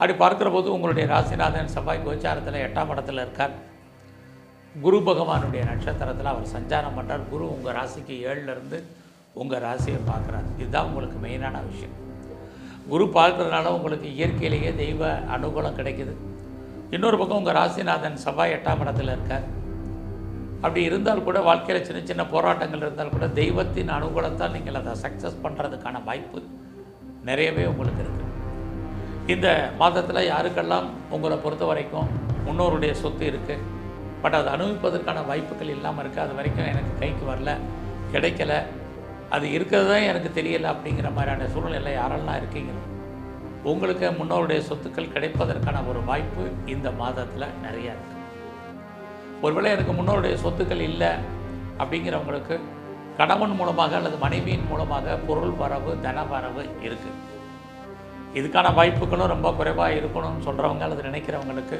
அப்படி பார்க்குற போது உங்களுடைய ராசிநாதன் செவ்வாய் கோச்சாரத்தில் 8ஆம் இடத்துல இருக்கார். குரு பகவானுடைய நட்சத்திரத்தில் அவர் சஞ்சாரம் பண்ணுறார். குரு உங்கள் ராசிக்கு 7லேருந்து உங்கள் ராசியை பார்க்குறார். இதுதான் உங்களுக்கு மெயினான விஷயம். குரு பார்க்குறதுனால உங்களுக்கு இயற்கையிலேயே தெய்வ அனுகூலம் கிடைக்குது. இன்னொரு பக்கம் உங்கள் ராசிநாதன் செவ்வாய் 8ஆம் இடத்துல இருக்கார். அப்படி இருந்தால் கூட வாழ்க்கையில் சின்ன சின்ன போராட்டங்கள் இருந்தால் கூட தெய்வத்தின் அனுகூலத்தால் நீங்கள் அதை சக்ஸஸ் பண்ணுறதுக்கான வாய்ப்பு நிறையவே உங்களுக்கு இருக்குது. இந்த மாதத்தில் யாருக்கெல்லாம் உங்களை பொறுத்த வரைக்கும் முன்னோருடைய சொத்து இருக்குது, பட் அதை அனுபவிப்பதற்கான வாய்ப்புகள் இல்லாமல் இருக்குது, அது வரைக்கும் எனக்கு கைக்கு வரல, கிடைக்கல, அது இருக்கிறது தான் எனக்கு தெரியலை அப்படிங்கிற மாதிரியான சூழ்நிலை யாரெல்லாம் இருக்கீங்களோ உங்களுக்கு முன்னோருடைய சொத்துக்கள் கிடைப்பதற்கான ஒரு வாய்ப்பு இந்த மாதத்தில் நிறையா இருக்குது. ஒருவேளை எனக்கு முன்னோருடைய சொத்துக்கள் இல்லை அப்படிங்கிறவங்களுக்கு கணவன் மூலமாக அல்லது மனைவியின் மூலமாக பொருள் வரவு தன வரவு இருக்குது. இதுக்கான வாய்ப்புகளும் ரொம்ப குறைவாக இருக்கணும்னு சொல்கிறவங்க அல்லது நினைக்கிறவங்களுக்கு